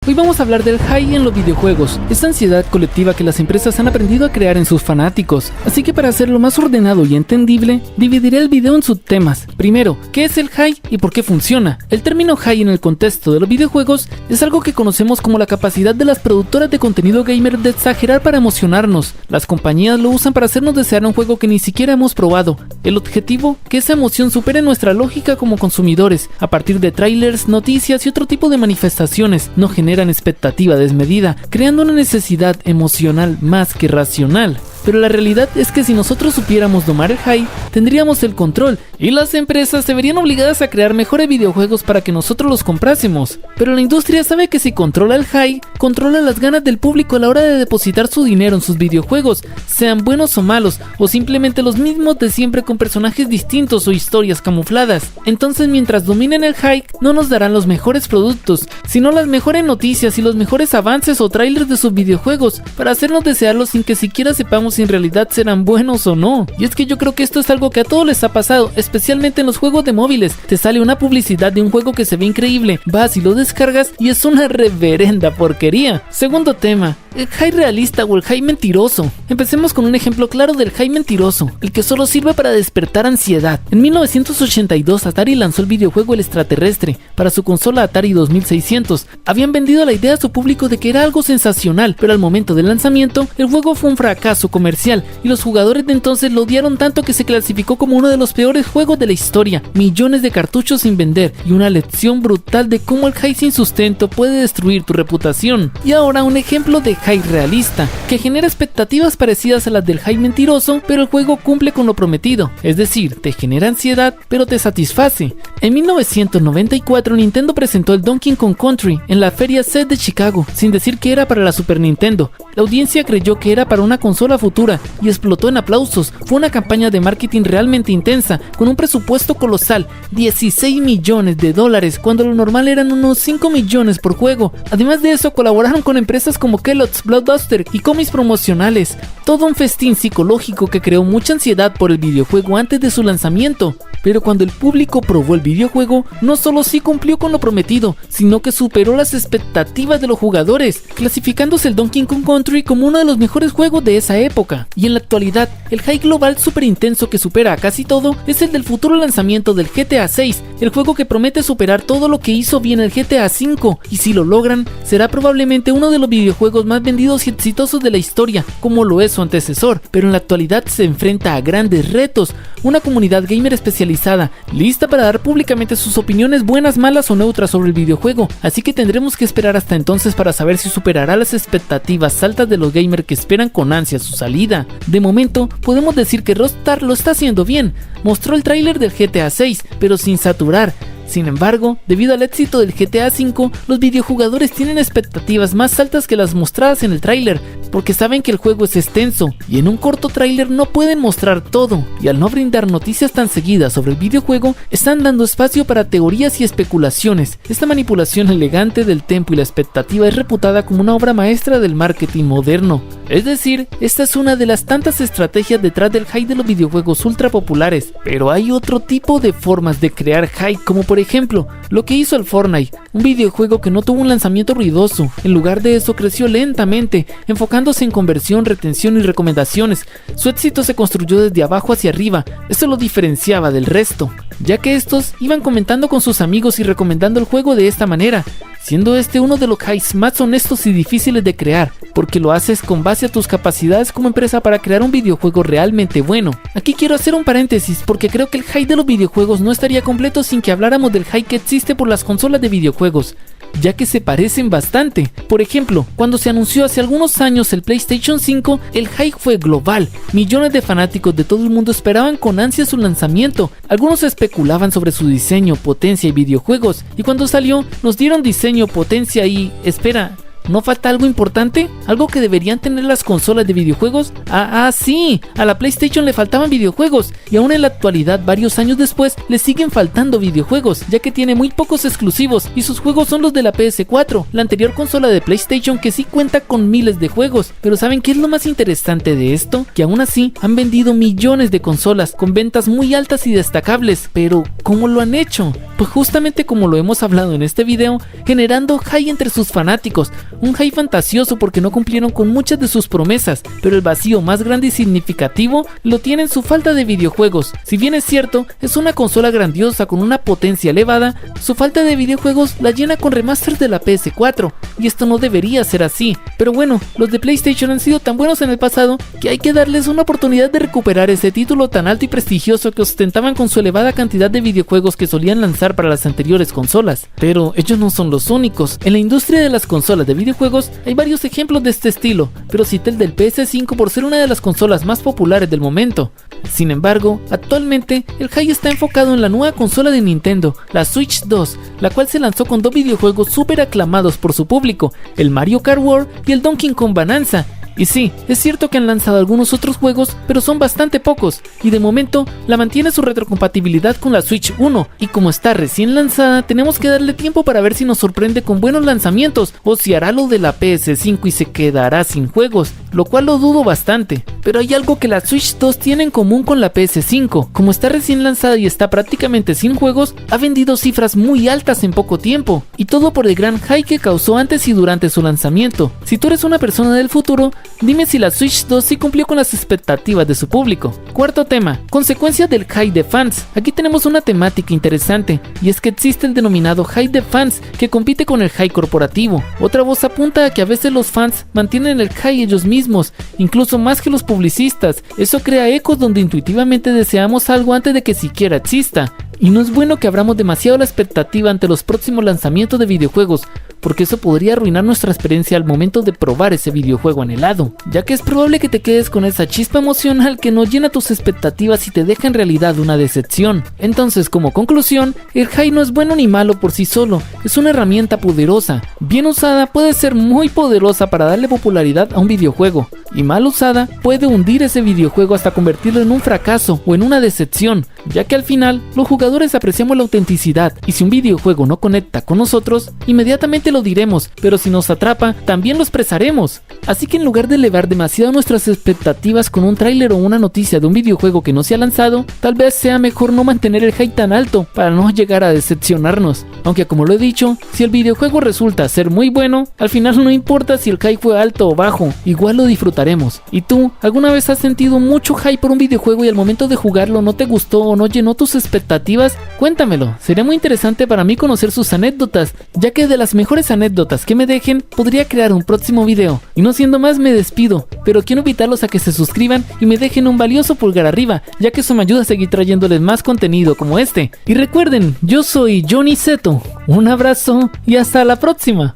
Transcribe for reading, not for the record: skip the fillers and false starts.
Hoy vamos a hablar del hype en los videojuegos, esta ansiedad colectiva que las empresas han aprendido a crear en sus fanáticos. Así que para hacerlo más ordenado y entendible, dividiré el video en subtemas. Primero, ¿qué es el hype y por qué funciona? El término hype en el contexto de los videojuegos es algo que conocemos como la capacidad de las productoras de contenido gamer de exagerar para emocionarnos. Las compañías lo usan para hacernos desear un juego que ni siquiera hemos probado. El objetivo, que esa emoción supere nuestra lógica como consumidores. A partir de trailers, noticias y otro tipo de manifestaciones, no generan expectativa desmedida, creando una necesidad emocional más que racional. Pero la realidad es que si nosotros supiéramos domar el hype, tendríamos el control y las empresas se verían obligadas a crear mejores videojuegos para que nosotros los comprásemos. Pero la industria sabe que si controla el hype, controla las ganas del público a la hora de depositar su dinero en sus videojuegos, sean buenos o malos, o simplemente los mismos de siempre con personajes distintos o historias camufladas. Entonces, mientras dominen el hype, no nos darán los mejores productos, sino las mejores noticias y los mejores avances o trailers de sus videojuegos, para hacernos desearlos sin que siquiera sepamos si en realidad serán buenos o no. Y es que yo creo que esto es algo que a todos les ha pasado, especialmente en los juegos de móviles. Te sale una publicidad de un juego que se ve increíble, vas y lo descargas y es una reverenda porquería. Segundo tema, el hype realista o el hype mentiroso. Empecemos con un ejemplo claro del hype mentiroso, el que solo sirve para despertar ansiedad. En 1982 Atari lanzó el videojuego El Extraterrestre para su consola Atari 2600. Habían vendido la idea a su público de que era algo sensacional, pero al momento del lanzamiento el juego fue un fracaso comercial y los jugadores de entonces lo odiaron tanto que se clasificó como uno de los peores juegos de la historia. Millones de cartuchos sin vender y una lección brutal de cómo el hype sin sustento puede destruir tu reputación. Y ahora un ejemplo de hype realista, que genera expectativas parecidas a las del hype mentiroso, pero el juego cumple con lo prometido, es decir, te genera ansiedad, pero te satisface. En 1994 Nintendo presentó el Donkey Kong Country en la feria CES de Chicago, sin decir que era para la Super Nintendo. La audiencia creyó que era para una consola futura y explotó en aplausos. Fue una campaña de marketing realmente intensa, con un presupuesto colosal, $16 millones, cuando lo normal eran unos 5 millones por juego. Además de eso, colaboraron con empresas como Kellogg's, Blockbuster y cómics promocionales. Todo un festín psicológico que creó mucha ansiedad por el videojuego antes de su lanzamiento. Pero cuando el público probó el videojuego, no solo sí cumplió con lo prometido, sino que superó las expectativas de los jugadores, clasificándose el Donkey Kong Country como uno de los mejores juegos de esa época. Y en la actualidad, el hype global súper intenso que supera a casi todo es el del futuro lanzamiento del GTA 6, el juego que promete superar todo lo que hizo bien el GTA 5, y si lo logran, será probablemente uno de los videojuegos más vendidos y exitosos de la historia, como lo es su antecesor. Pero en la actualidad se enfrenta a grandes retos, una comunidad gamer especializada, lista para dar públicamente sus opiniones buenas, malas o neutras sobre el videojuego, así que tendremos que esperar hasta entonces para saber si superará las expectativas altas de los gamers que esperan con ansia su salida. De momento, podemos decir que Rockstar lo está haciendo bien, mostró el tráiler del GTA 6, pero sin saturar. Sin embargo, debido al éxito del GTA V, los videojugadores tienen expectativas más altas que las mostradas en el tráiler, porque saben que el juego es extenso y en un corto tráiler no pueden mostrar todo, y al no brindar noticias tan seguidas sobre el videojuego, están dando espacio para teorías y especulaciones. Esta manipulación elegante del tempo y la expectativa es reputada como una obra maestra del marketing moderno. Es decir, esta es una de las tantas estrategias detrás del hype de los videojuegos ultra populares, pero hay otro tipo de formas de crear hype, como por ejemplo, lo que hizo el Fortnite, un videojuego que no tuvo un lanzamiento ruidoso. En lugar de eso creció lentamente, enfocándose en conversión, retención y recomendaciones. Su éxito se construyó desde abajo hacia arriba, esto lo diferenciaba del resto, ya que estos iban comentando con sus amigos y recomendando el juego de esta manera, siendo este uno de los hypes más honestos y difíciles de crear, porque lo haces con base a tus capacidades como empresa para crear un videojuego realmente bueno. Aquí quiero hacer un paréntesis porque creo que el hype de los videojuegos no estaría completo sin que habláramos del hype que existe por las consolas de videojuegos, ya que se parecen bastante. Por ejemplo, cuando se anunció hace algunos años el PlayStation 5, el hype fue global. Millones de fanáticos de todo el mundo esperaban con ansia su lanzamiento. Algunos especulaban sobre su diseño, potencia y videojuegos, y cuando salió nos dieron diseño, potencia y... espera, ¿No falta algo importante? ¿Algo que deberían tener las consolas de videojuegos? Sí, a la PlayStation le faltaban videojuegos y aún en la actualidad, varios años después, le siguen faltando videojuegos, ya que tiene muy pocos exclusivos y sus juegos son los de la PS4, la anterior consola de PlayStation, que sí cuenta con miles de juegos. Pero ¿saben qué es lo más interesante de esto? Que aún así han vendido millones de consolas con ventas muy altas y destacables. Pero ¿cómo lo han hecho? Pues justamente como lo hemos hablado en este video, generando hype entre sus fanáticos, un hype fantasioso porque no cumplieron con muchas de sus promesas, pero el vacío más grande y significativo lo tiene en su falta de videojuegos. Si bien es cierto, es una consola grandiosa con una potencia elevada, su falta de videojuegos la llena con remasters de la PS4, y esto no debería ser así. Pero bueno, los de PlayStation han sido tan buenos en el pasado que hay que darles una oportunidad de recuperar ese título tan alto y prestigioso que ostentaban con su elevada cantidad de videojuegos que solían lanzar para las anteriores consolas. Pero ellos no son los únicos. En la industria de las consolas de videojuegos hay varios ejemplos de este estilo, pero cité el del PS5 por ser una de las consolas más populares del momento. Sin embargo, actualmente el hype está enfocado en la nueva consola de Nintendo, la Switch 2, la cual se lanzó con dos videojuegos súper aclamados por su público, el Mario Kart World y el Donkey Kong Bonanza. Y sí, es cierto que han lanzado algunos otros juegos, pero son bastante pocos, y de momento la mantiene su retrocompatibilidad con la Switch 1, y como está recién lanzada, tenemos que darle tiempo para ver si nos sorprende con buenos lanzamientos, o si hará lo de la PS5 y se quedará sin juegos, lo cual lo dudo bastante. Pero hay algo que la Switch 2 tiene en común con la PS5, como está recién lanzada y está prácticamente sin juegos, ha vendido cifras muy altas en poco tiempo, y todo por el gran hype que causó antes y durante su lanzamiento. Si tú eres una persona del futuro, dime si la Switch 2 sí cumplió con las expectativas de su público. Cuarto tema, consecuencias del hype de fans. Aquí tenemos una temática interesante, y es que existe el denominado hype de fans, que compite con el hype corporativo. Otra voz apunta a que a veces los fans mantienen el hype ellos mismos, incluso más que los publicistas. Eso crea ecos donde intuitivamente deseamos algo antes de que siquiera exista. Y no es bueno que abramos demasiado la expectativa ante los próximos lanzamientos de videojuegos, porque eso podría arruinar nuestra experiencia al momento de probar ese videojuego anhelado, ya que es probable que te quedes con esa chispa emocional que no llena tus expectativas y te deja en realidad una decepción. Entonces, como conclusión, el hype no es bueno ni malo por sí solo, es una herramienta poderosa. Bien usada puede ser muy poderosa para darle popularidad a un videojuego, y mal usada puede hundir ese videojuego hasta convertirlo en un fracaso o en una decepción, ya que al final los jugadores apreciamos la autenticidad, y si un videojuego no conecta con nosotros, inmediatamente lo diremos, pero si nos atrapa, también lo expresaremos. Así que en lugar de elevar demasiado nuestras expectativas con un tráiler o una noticia de un videojuego que no se ha lanzado, tal vez sea mejor no mantener el hype tan alto para no llegar a decepcionarnos. Aunque como lo he dicho, si el videojuego resulta ser muy bueno, al final no importa si el hype fue alto o bajo, igual lo disfrutaremos. ¿Y tú, alguna vez has sentido mucho hype por un videojuego y al momento de jugarlo no te gustó o no llenó tus expectativas? Cuéntamelo, sería muy interesante para mí conocer sus anécdotas, ya que de las mejores anécdotas que me dejen, podría crear un próximo video. Y no siendo más, me despido, pero quiero invitarlos a que se suscriban y me dejen un valioso pulgar arriba, ya que eso me ayuda a seguir trayéndoles más contenido como este. Y recuerden, yo soy Johnny Seto, un abrazo y hasta la próxima.